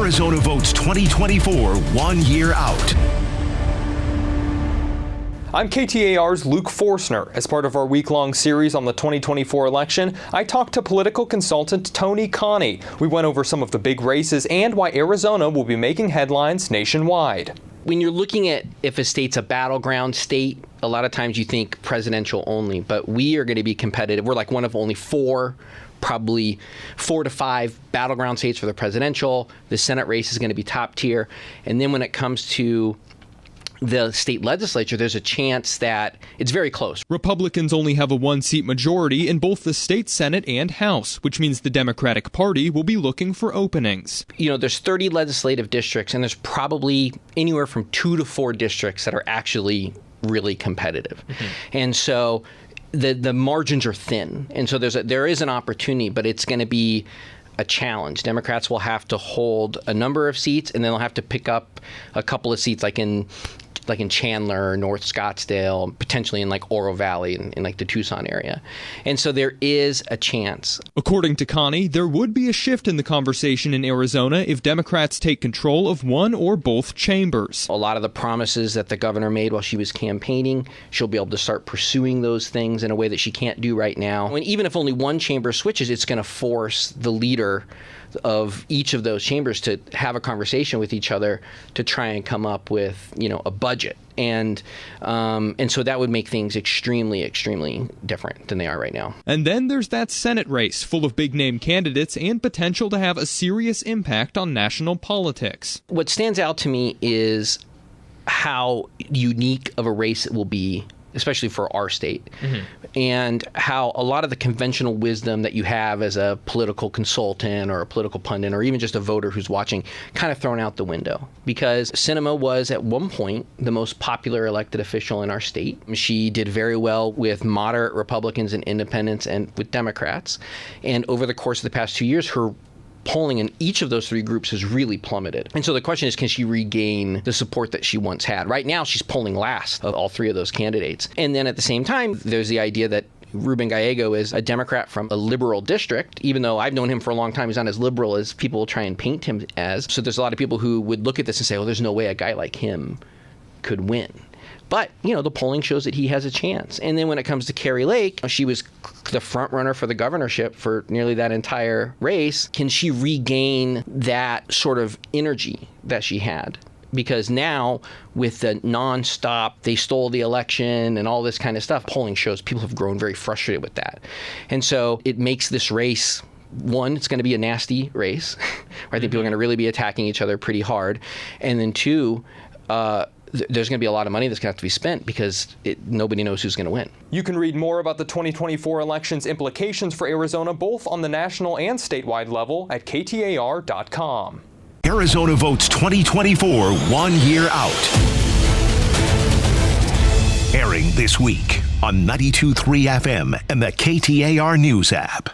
Arizona votes 2024 1 year out. I'm KTAR's Luke Forstner. As part of our week-long series on the 2024 election, I talked to political consultant Tony Connie. We went over some of the big races and why Arizona will be making headlines nationwide. When you're looking at if a state's a battleground state, a lot of times you think presidential only, but we are going to be competitive. We're like one of only probably 4 to 5 battleground states for the presidential. The Senate race is going to be top tier. And then when it comes to the state legislature, there's a chance that it's very close. Republicans only have a 1-seat majority in both the state Senate and House, which means the Democratic Party will be looking for openings. You know, there's 30 legislative districts, and there's probably anywhere from 2 to 4 districts that are actually really competitive. And so the margins are thin. And so there is an opportunity, but it's going to be a challenge. Democrats will have to hold a number of seats, and then they'll have to pick up a couple of seats like in Chandler, North Scottsdale, potentially in like Oro Valley in like the Tucson area. And so there is a chance. According to Connie, there would be a shift in the conversation in Arizona if Democrats take control of one or both chambers. A lot of the promises that the governor made while she was campaigning, she'll be able to start pursuing those things in a way that she can't do right now. And even if only one chamber switches, it's going to force the leader of each of those chambers to have a conversation with each other to try and come up with, a budget. And so that would make things extremely, extremely different than they are right now. And then there's that Senate race full of big-name candidates and potential to have a serious impact on national politics. What stands out to me is how unique of a race it will be, especially for our state, and how a lot of the conventional wisdom that you have as a political consultant or a political pundit or even just a voter who's watching kind of thrown out the window. Because Sinema was at one point the most popular elected official in our state. She did very well with moderate Republicans and independents and with Democrats. And over the course of the past 2 years, her polling in each of those 3 groups has really plummeted. And so the question is, can she regain the support that she once had? Right now, she's polling last of all 3 of those candidates. And then at the same time, there's the idea that Ruben Gallego is a Democrat from a liberal district, even though I've known him for a long time. He's not as liberal as people try and paint him as. So there's a lot of people who would look at this and say, well, there's no way a guy like him could win. But, the polling shows that he has a chance. And then when it comes to Kari Lake, she was the front runner for the governorship for nearly that entire race. Can she regain that sort of energy that she had? Because now, with the nonstop, they stole the election and all this kind of stuff, polling shows people have grown very frustrated with that. And so it makes this race, one, it's going to be a nasty race. I think people are going to really be attacking each other pretty hard. And then two, there's going to be a lot of money that's going to have to be spent because nobody knows who's going to win. You can read more about the 2024 election's implications for Arizona, both on the national and statewide level, at KTAR.com. Arizona votes 2024 1 year out. Airing this week on 92.3 FM and the KTAR News app.